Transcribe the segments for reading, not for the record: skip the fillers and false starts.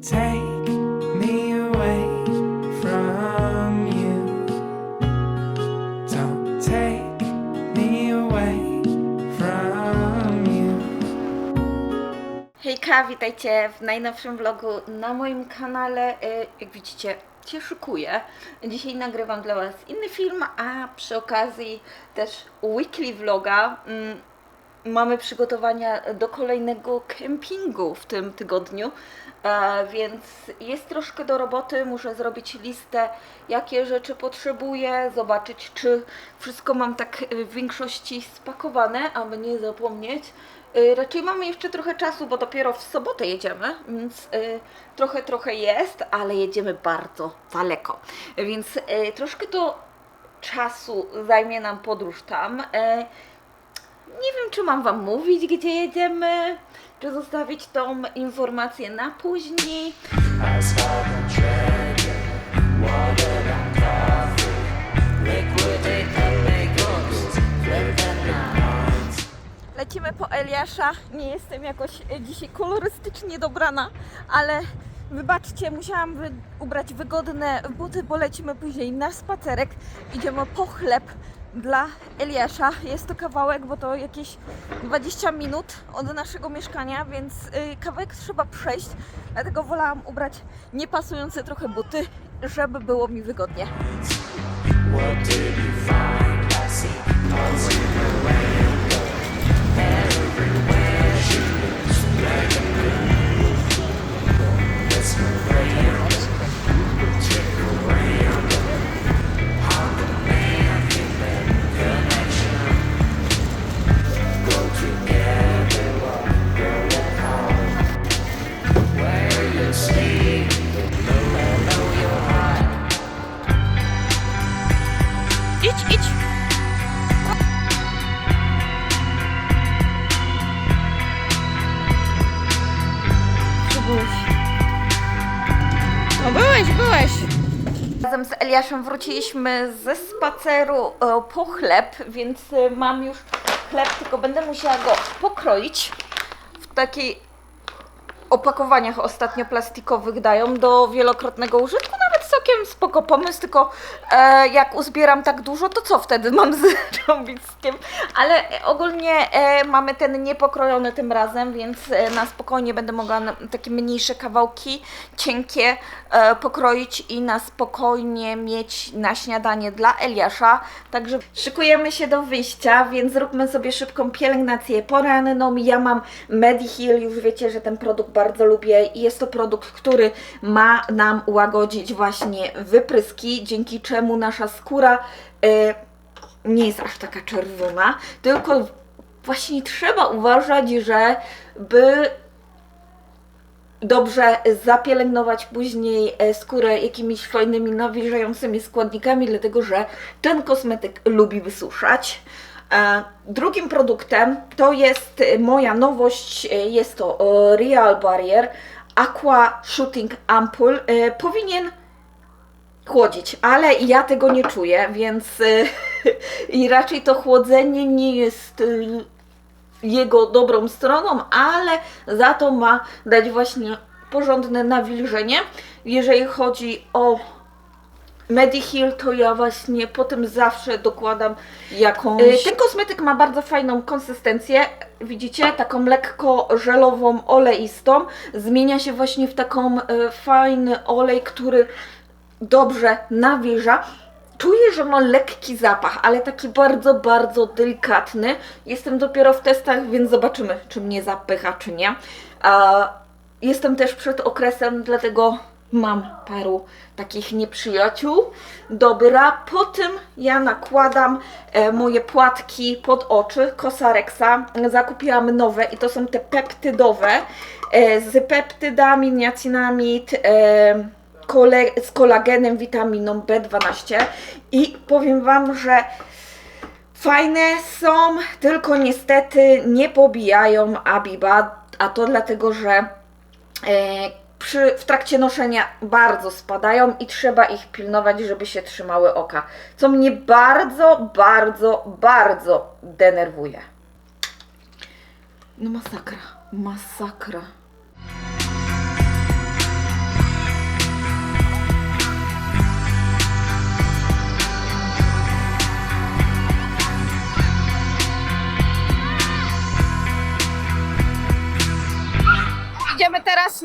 take me away from you. Don't take me away from you. Hejka, witajcie w najnowszym vlogu na moim kanale. Jak widzicie, się szykuję. Dzisiaj nagrywam dla Was inny film, a przy okazji też weekly vloga. Mamy przygotowania do kolejnego kempingu w tym tygodniu, więc jest troszkę do roboty. Muszę zrobić listę, jakie rzeczy potrzebuję, zobaczyć, czy wszystko mam tak w większości spakowane, aby nie zapomnieć. Raczej mamy jeszcze trochę czasu, bo dopiero w sobotę jedziemy, więc trochę jest, ale jedziemy bardzo daleko, więc troszkę to czasu zajmie nam podróż tam. Nie wiem, czy mam Wam mówić, gdzie jedziemy, czy zostawić tą informację na później. Lecimy po Eliasza. Nie jestem jakoś dzisiaj kolorystycznie dobrana, ale wybaczcie, musiałam ubrać wygodne buty, bo lecimy później na spacerek. Idziemy po chleb dla Eliasza. Jest to kawałek, bo to jakieś 20 minut od naszego mieszkania, więc kawałek trzeba przejść, dlatego wolałam ubrać niepasujące trochę buty, żeby było mi wygodnie. Idź! No byłeś! Razem z Eliaszem wróciliśmy ze spaceru po chleb, więc mam już chleb, tylko będę musiała go pokroić w takiej opakowaniach ostatnio plastikowych dają do wielokrotnego użytku, nawet całkiem spoko pomysł, tylko jak uzbieram tak dużo, to co wtedy mam zrobić z tym? Ale ogólnie mamy ten niepokrojony tym razem, więc na spokojnie będę mogła takie mniejsze kawałki, cienkie pokroić i na spokojnie mieć na śniadanie dla Eliasza. Także szykujemy się do wyjścia, więc zróbmy sobie szybką pielęgnację poranną. Ja mam Mediheal, już wiecie, że ten produkt bardzo lubię i jest to produkt, który ma nam łagodzić właśnie wypryski, dzięki czemu nasza skóra nie jest aż taka czerwona, tylko właśnie trzeba uważać, żeby dobrze zapielęgnować później skórę jakimiś fajnymi nawilżającymi składnikami, dlatego że ten kosmetyk lubi wysuszać. Drugim produktem to jest moja nowość, jest to Real Barrier Aqua Shooting Ampoule. Powinien chłodzić, ale ja tego nie czuję, więc i raczej to chłodzenie nie jest jego dobrą stroną, ale za to ma dać właśnie porządne nawilżenie. Jeżeli chodzi o Mediheal, to ja właśnie potem zawsze dokładam jakąś... Ten kosmetyk ma bardzo fajną konsystencję, widzicie, taką lekko żelową, oleistą. Zmienia się właśnie w taką fajny olej, który dobrze nawilża. Czuję, że ma lekki zapach, ale taki bardzo delikatny. Jestem dopiero w testach, więc zobaczymy, czy mnie zapycha, czy nie. Jestem też przed okresem, dlatego mam paru takich nieprzyjaciół. Dobra, po tym ja nakładam moje płatki pod oczy Cosarexa. Zakupiłam nowe i to są te peptydowe z peptydami, niacinamid, z kolagenem, witaminą B12 i powiem Wam, że fajne są, tylko niestety nie pobijają Abiba, a to dlatego, że w trakcie noszenia bardzo spadają i trzeba ich pilnować, żeby się trzymały oka, co mnie bardzo denerwuje. No masakra.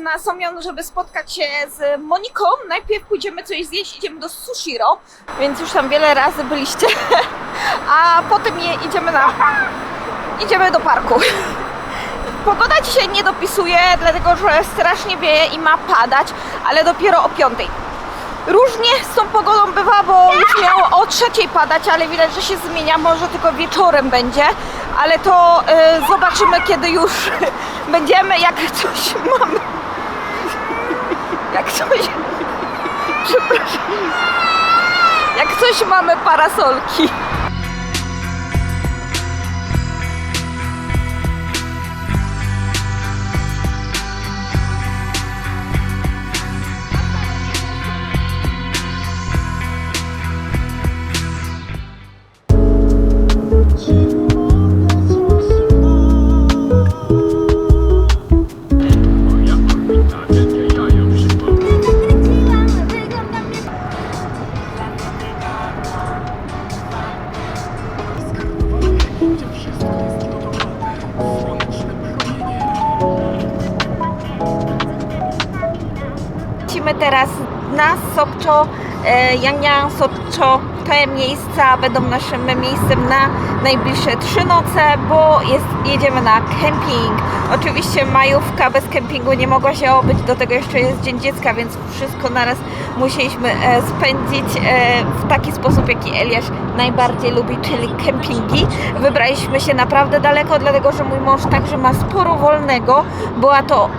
na Somion, żeby spotkać się z Moniką. Najpierw pójdziemy coś zjeść, idziemy do Sushiro, więc już tam wiele razy byliście, a potem idziemy do parku. Pogoda dzisiaj nie dopisuje, dlatego że strasznie wieje i ma padać, ale dopiero o 5. Różnie z tą pogodą bywa, bo już miało o 3 padać, ale widać, że się zmienia, może tylko wieczorem będzie, ale to zobaczymy, kiedy już będziemy, jak coś mamy. Przepraszam. Jak coś mamy parasolki. Lecimy teraz na Sokcho, Yangyang, Sokcho. Te miejsca będą naszym miejscem na najbliższe 3 noce, bo jedziemy na kemping. Oczywiście majówka bez kempingu nie mogła się obyć, do tego jeszcze jest Dzień Dziecka, więc wszystko naraz musieliśmy spędzić w taki sposób, jaki Eliasz najbardziej lubi, czyli kempingi. Wybraliśmy się naprawdę daleko, dlatego że mój mąż także ma sporo wolnego. Była to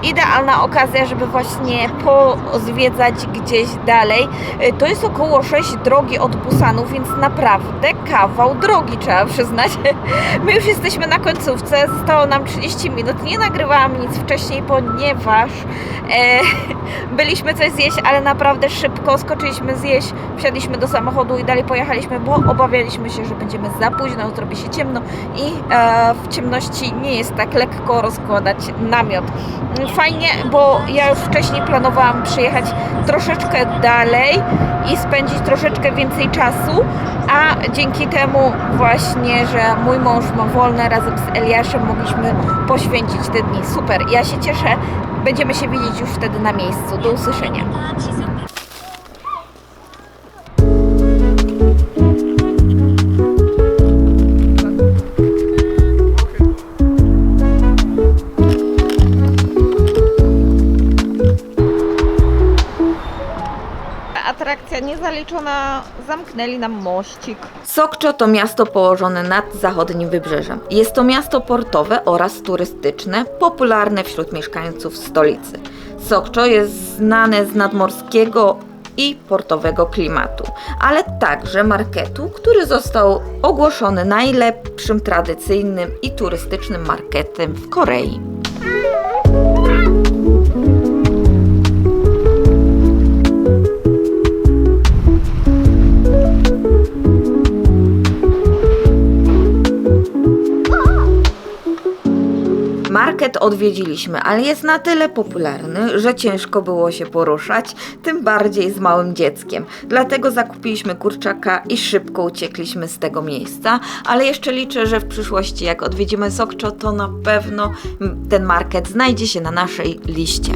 idealna okazja, żeby właśnie pozwiedzać gdzieś dalej. To jest około 6 drogi od Busanu, więc naprawdę kawał drogi, trzeba przyznać. My już jesteśmy na końcówce, zostało nam 30 minut. Nie nagrywałam nic wcześniej, ponieważ byliśmy coś zjeść, ale naprawdę szybko skoczyliśmy zjeść, wsiadliśmy do samochodu i dalej pojechaliśmy, bo obawialiśmy się, że będziemy za późno, zrobi się ciemno i w ciemności nie jest tak lekko rozkładać namiot. Fajnie, bo ja już wcześniej planowałam przyjechać troszeczkę dalej i spędzić troszeczkę więcej czasu, a dzięki temu właśnie, że mój mąż ma wolne, razem z Eliaszem mogliśmy poświęcić te dni. Super, ja się cieszę, będziemy się widzieć już wtedy na miejscu. Do usłyszenia. Atrakcja niezaliczona, zamknęli nam mościk. Sokcho to miasto położone nad zachodnim wybrzeżem. Jest to miasto portowe oraz turystyczne, popularne wśród mieszkańców stolicy. Sokcho jest znane z nadmorskiego i portowego klimatu, ale także marketu, który został ogłoszony najlepszym tradycyjnym i turystycznym marketem w Korei. Market odwiedziliśmy, ale jest na tyle popularny, że ciężko było się poruszać, tym bardziej z małym dzieckiem. Dlatego zakupiliśmy kurczaka i szybko uciekliśmy z tego miejsca, ale jeszcze liczę, że w przyszłości jak odwiedzimy Sokcho, to na pewno ten market znajdzie się na naszej liście.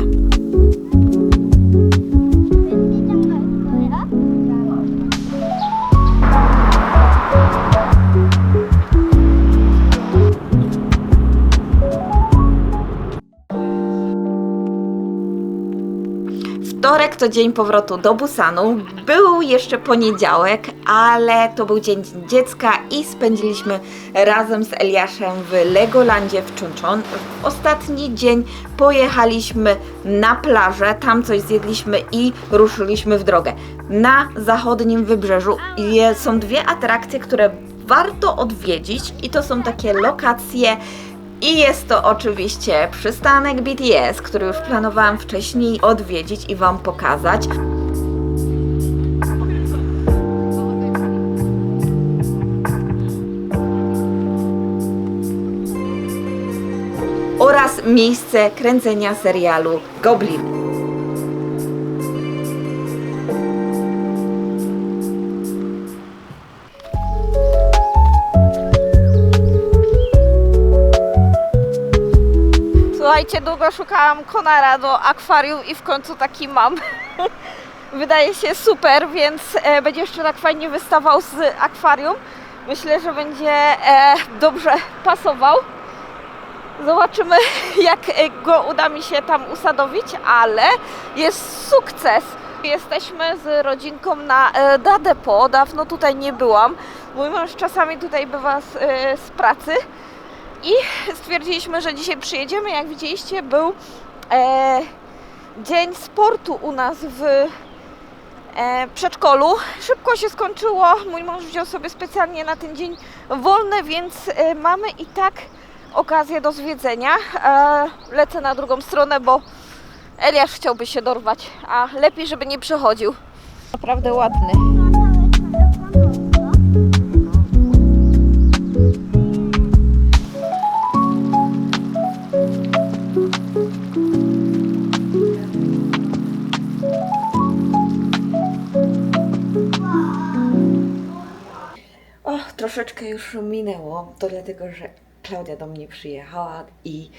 Wtorek to dzień powrotu do Busanu. Był jeszcze poniedziałek, ale to był dzień dziecka i spędziliśmy razem z Eliaszem w Legolandzie w Chuncheon. W ostatni dzień pojechaliśmy na plażę, tam coś zjedliśmy i ruszyliśmy w drogę. Na zachodnim wybrzeżu są 2 atrakcje, które warto odwiedzić i to są takie lokacje. I jest to oczywiście przystanek BTS, który już planowałam wcześniej odwiedzić i Wam pokazać. Oraz miejsce kręcenia serialu Goblin. Słuchajcie, długo szukałam konara do akwarium i w końcu taki mam. Wydaje się super, więc będzie jeszcze tak fajnie wystawał z akwarium. Myślę, że będzie dobrze pasował. Zobaczymy, jak go uda mi się tam usadowić, ale jest sukces. Jesteśmy z rodzinką na Dadepo. Dawno tutaj nie byłam. Mój mąż czasami tutaj bywa z pracy i stwierdziliśmy, że dzisiaj przyjedziemy. Jak widzieliście, był dzień sportu u nas w przedszkolu. Szybko się skończyło. Mój mąż wziął sobie specjalnie na ten dzień wolny, więc mamy i tak okazję do zwiedzenia. Lecę na drugą stronę, bo Eliasz chciałby się dorwać, a lepiej, żeby nie przechodził. Naprawdę ładny. O, troszeczkę już minęło, to dlatego, że Klaudia do mnie przyjechała i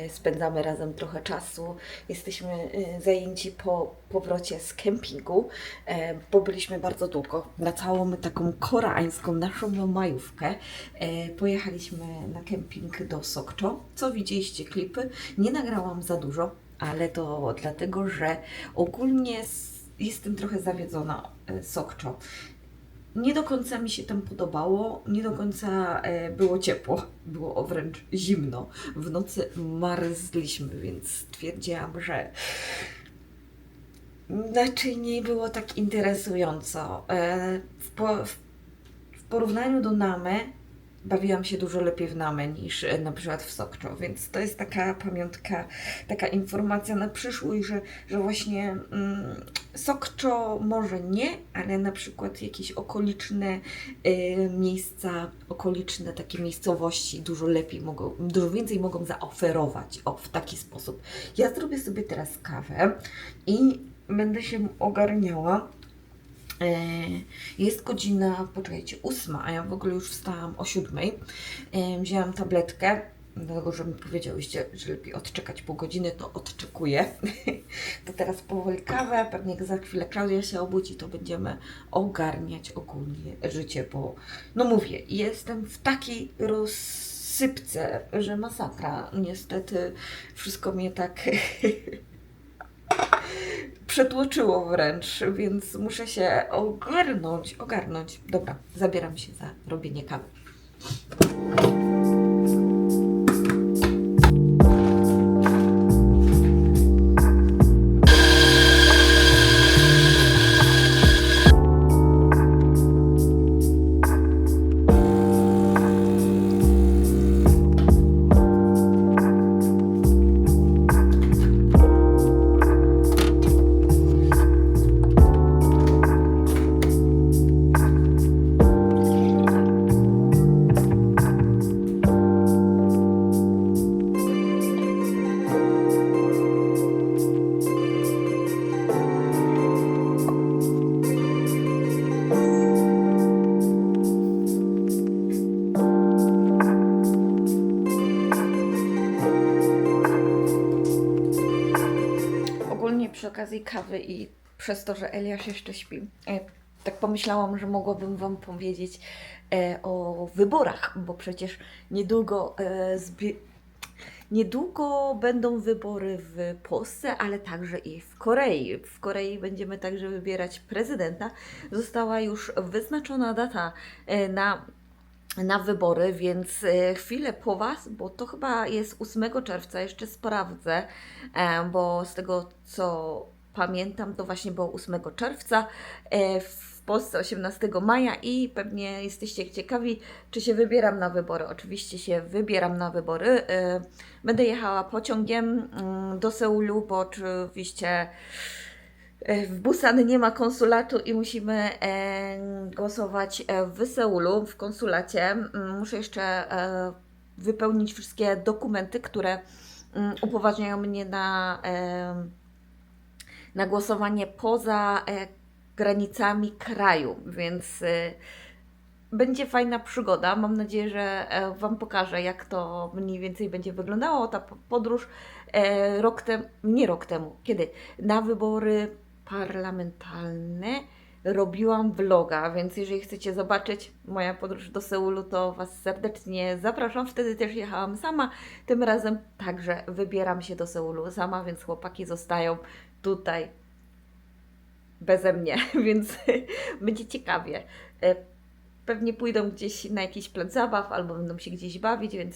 spędzamy razem trochę czasu. Jesteśmy zajęci po powrocie z kempingu, bo byliśmy bardzo długo. Na całą taką koreańską naszą majówkę pojechaliśmy na kemping do Sokcho. Co widzieliście klipy? Nie nagrałam za dużo, ale to dlatego, że ogólnie jestem trochę zawiedzona Sokcho. Nie do końca mi się tam podobało, nie do końca było ciepło, było wręcz zimno. W nocy marzliśmy, więc stwierdziłam, że raczej nie było tak interesująco. W porównaniu do Name bawiłam się dużo lepiej w Name niż na przykład w Sokcho, więc to jest taka pamiątka, taka informacja na przyszłość, że właśnie Sokcho może nie, ale na przykład jakieś okoliczne miejsca, okoliczne takie miejscowości dużo więcej mogą zaoferować w taki sposób. Ja zrobię sobie teraz kawę i będę się ogarniała. Jest godzina, poczekajcie, 8, a ja w ogóle już wstałam o 7. Wzięłam tabletkę, dlatego że mi powiedziałyście, że lepiej odczekać pół godziny, to odczekuję. To teraz powoli kawę, pewnie jak za chwilę Klaudia się obudzi, to będziemy ogarniać ogólnie życie, bo no mówię, jestem w takiej rozsypce, że masakra. Niestety wszystko mnie tak przetłoczyło wręcz, więc muszę się ogarnąć. Dobra, zabieram się za robienie kawy. Przy okazji kawy i przez to, że Eliasz jeszcze śpi, tak pomyślałam, że mogłabym Wam powiedzieć o wyborach, bo przecież niedługo będą wybory w Polsce, ale także i w Korei. W Korei będziemy także wybierać prezydenta. Została już wyznaczona data na wybory, więc chwilę po Was, bo to chyba jest 8 czerwca, jeszcze sprawdzę, bo z tego co pamiętam, to właśnie było 8 czerwca, w Polsce 18 maja i pewnie jesteście ciekawi, czy się wybieram na wybory. Oczywiście się wybieram na wybory. Będę jechała pociągiem do Seulu, bo oczywiście w Busan nie ma konsulatu i musimy głosować w Seulu, w konsulacie. Muszę jeszcze wypełnić wszystkie dokumenty, które upoważniają mnie na głosowanie poza granicami kraju, więc będzie fajna przygoda. Mam nadzieję, że Wam pokażę, jak to mniej więcej będzie wyglądało. Ta podróż rok temu, kiedy? Na wybory parlamentarne robiłam vloga, więc jeżeli chcecie zobaczyć moja podróż do Seulu, to Was serdecznie zapraszam. Wtedy też jechałam sama. Tym razem także wybieram się do Seulu sama, więc chłopaki zostają tutaj beze mnie, więc będzie ciekawie. Pewnie pójdą gdzieś na jakiś plac zabaw albo będą się gdzieś bawić, więc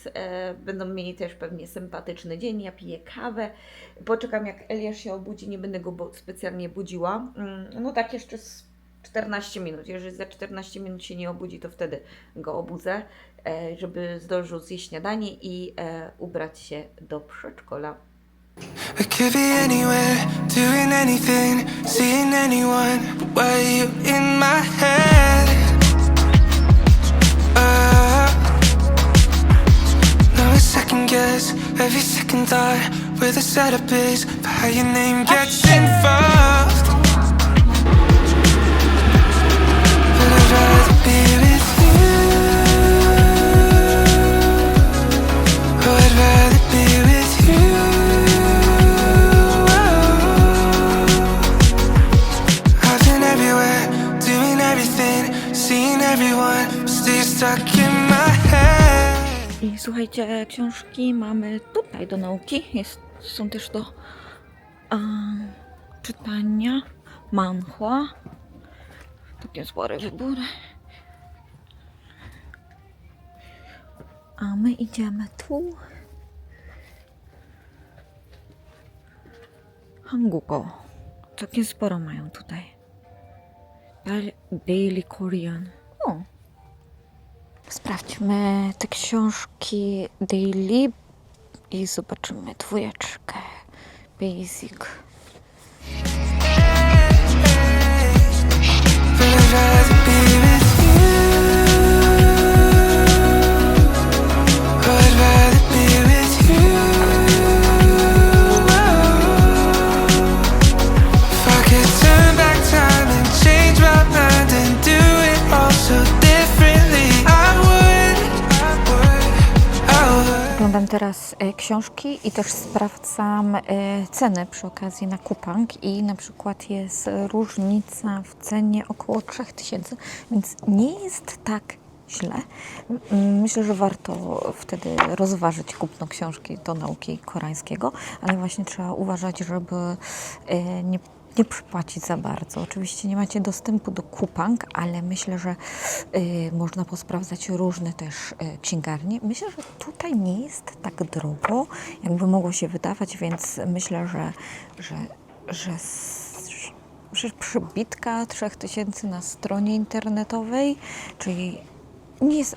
będą mieli też pewnie sympatyczny dzień. Ja piję kawę, poczekam jak Eliasz się obudzi, nie będę go specjalnie budziła. No tak jeszcze z 14 minut. Jeżeli za 14 minut się nie obudzi, to wtedy go obudzę, żeby zdążył zjeść śniadanie i ubrać się do przedszkola. We could be anywhere, doing anything, seeing anyone. But why are you in my head? No a second guess, every second thought where the setup is for how your name gets involved. But I'd rather be with you. Oh, I'd rather be with you. I've been everywhere, doing everything, seeing everyone, but still stuck in my head. I słuchajcie, książki mamy tutaj do nauki, są też do czytania, manhwa, takie spory wybory. A my idziemy tu. Hanguko. Takie sporo mają tutaj. Daily Korean. O. Sprawdźmy te książki daily i zobaczymy dwójeczkę. Basic. But I'd rather be with you. Oh, I'd rather be with you. If I could turn back time and change my mind and do it all so differently, I would. Oglądam teraz książki i też sprawdzam ceny przy okazji na Coupang i na przykład jest różnica w cenie około 3000, więc nie jest tak źle. Myślę, że warto wtedy rozważyć kupno książki do nauki koreańskiego, ale właśnie trzeba uważać, żeby nie przypłacić za bardzo. Oczywiście nie macie dostępu do Coupang, ale myślę, że można posprawdzać różne też księgarnie. Myślę, że tutaj nie jest tak drogo, jakby mogło się wydawać, więc myślę, że przybitka 3000 na stronie internetowej, czyli nie jest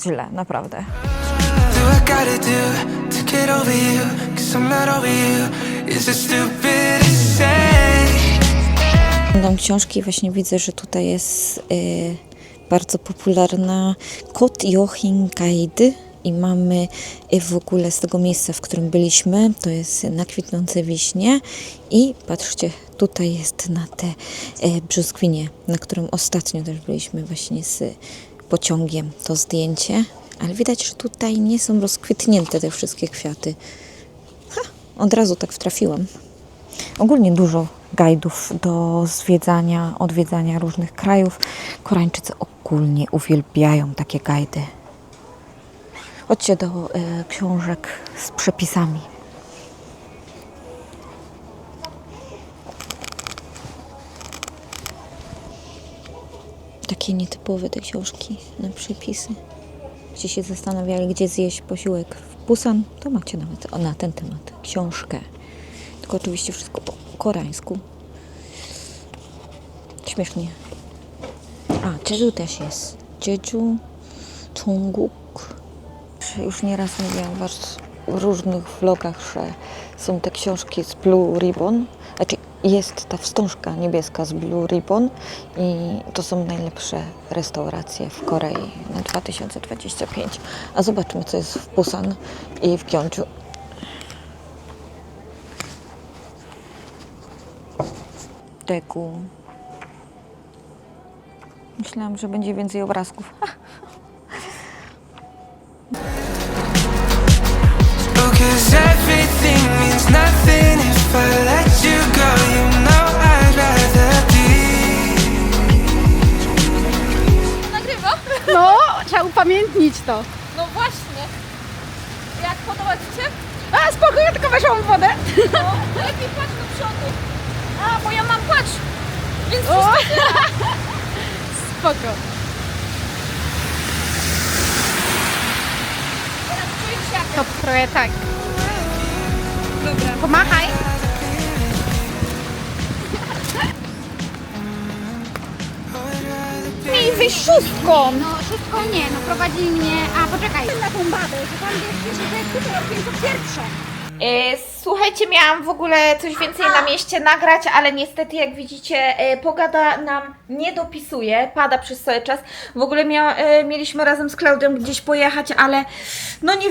źle, naprawdę. Do I gotta do to get over you? 'Cause I'm not over you. Is it stupid to say? Oglądam książki i właśnie widzę, że tutaj jest bardzo popularna Kot Yohin Guide i mamy w ogóle z tego miejsca, w którym byliśmy, to jest na kwitnące wiśnie i patrzcie, tutaj jest na te brzoskwinie, na którym ostatnio też byliśmy właśnie z pociągiem, to zdjęcie, ale widać, że tutaj nie są rozkwitnięte te wszystkie kwiaty. Od razu tak wtrafiłam. Ogólnie dużo guidów do odwiedzania różnych krajów. Koreańczycy ogólnie uwielbiają takie guidy. Chodźcie do książek z przepisami. Takie nietypowe te książki na przepisy. Gdzie się zastanawiali, gdzie zjeść posiłek w Busan, to macie nawet na ten temat książkę. Tylko oczywiście wszystko po koreańsku. Śmiesznie. A, Jeju też jest. Jeju, Cheongguk. Już nieraz mówiłam w różnych vlogach, że są te książki z Blue Ribbon. Znaczy jest ta wstążka niebieska z Blue Ribbon i to są najlepsze restauracje w Korei na 2025. A zobaczmy, co jest w Busan i w Gyeongju. Daegu. Myślałam, że będzie więcej obrazków. Because everything means nothing if I let you go. You know I'd rather be. Nagrywa? No, trzeba upamiętnić to. No właśnie. Jak podoba Ci się? A, spoko, ja tylko weszłam w wodę. No, lepiej patrz do przodu. A, bo ja mam patrz. Więc O. wszystko Spoko. teraz czuję się jak... To trochę tak. Dobra. Pomachaj. I wyjść szóstką. No, szóstką nie, no prowadzili mnie... A, poczekaj. Na tą babę, że tam wiesz, że jest tutaj okienko pierwsze. Słuchajcie, miałam w ogóle coś więcej na mieście nagrać, ale niestety jak widzicie pogoda nam nie dopisuje, pada przez cały czas. W ogóle mieliśmy razem z Klaudią gdzieś pojechać, ale no nie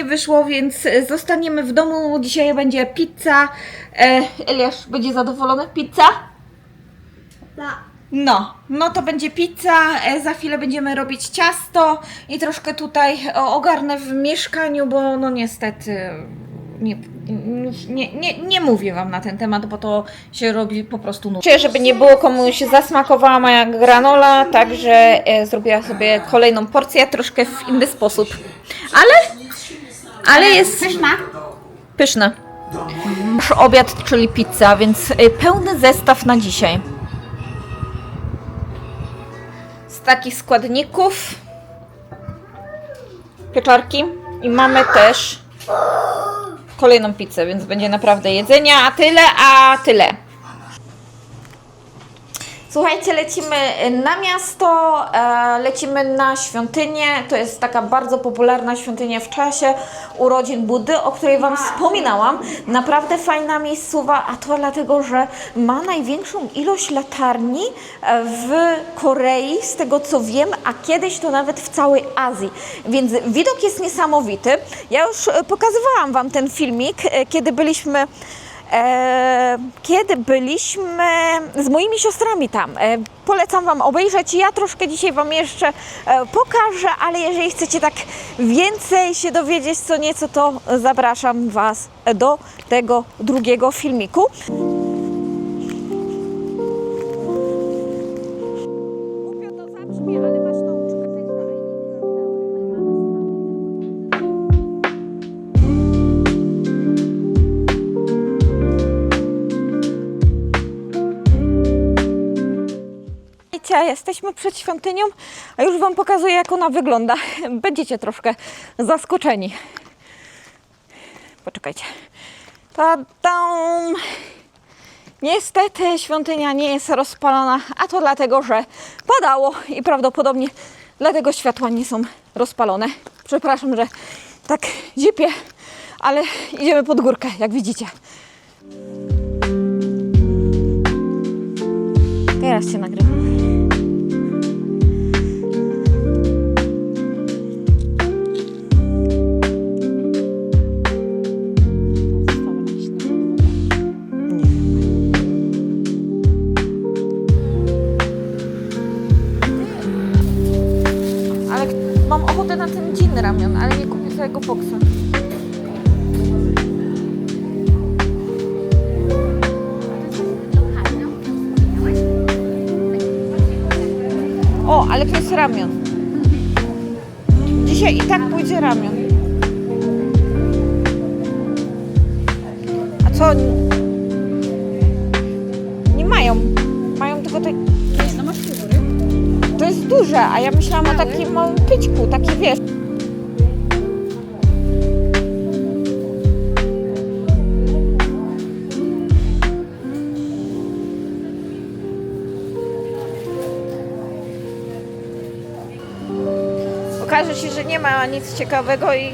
wyszło, więc zostaniemy w domu. Dzisiaj będzie pizza. Eliasz będzie zadowolony? Pizza? Tak. No to będzie pizza, za chwilę będziemy robić ciasto i troszkę tutaj ogarnę w mieszkaniu, bo no niestety nie mówię Wam na ten temat, bo to się robi po prostu nudno. Czuję, żeby nie było komuś zasmakowała moja granola, także zrobiła sobie kolejną porcję, troszkę w inny sposób, ale jest pyszna. Nasz obiad, czyli pizza, więc pełny zestaw na dzisiaj. Z takich składników pieczarki i mamy też kolejną pizzę, więc będzie naprawdę jedzenia, a tyle. Słuchajcie, lecimy na miasto, lecimy na świątynię. To jest taka bardzo popularna świątynia w czasie urodzin Buddy, o której Wam wspominałam. Naprawdę fajna miejscowa, a to dlatego, że ma największą ilość latarni w Korei, z tego co wiem, a kiedyś to nawet w całej Azji. Więc widok jest niesamowity. Ja już pokazywałam Wam ten filmik, kiedy byliśmy z moimi siostrami tam. Polecam Wam obejrzeć. Ja troszkę dzisiaj Wam jeszcze pokażę, ale jeżeli chcecie tak więcej się dowiedzieć co nieco, to zapraszam Was do tego drugiego filmiku. Głupio to zabrzmi, ale masz nauczkę. Jesteśmy przed świątynią, a już Wam pokazuję, jak ona wygląda. Będziecie troszkę zaskoczeni. Poczekajcie. Ta-dam! Niestety świątynia nie jest rozpalona, a to dlatego, że padało i prawdopodobnie dlatego światła nie są rozpalone. Przepraszam, że tak dzipię, ale idziemy pod górkę, jak widzicie. Teraz Cię nagrywam. Ale mam ochotę na ten gin ramion, ale nie kupię całego boksa. O, ale to jest ramion. Dzisiaj i tak pójdzie ramion. A co? Nie mają. Mają tylko te... Nie, no masz figury. To jest duże, a ja myślałam o takim małym pyćku, taki wiesz. Okaże się, że nie ma nic ciekawego i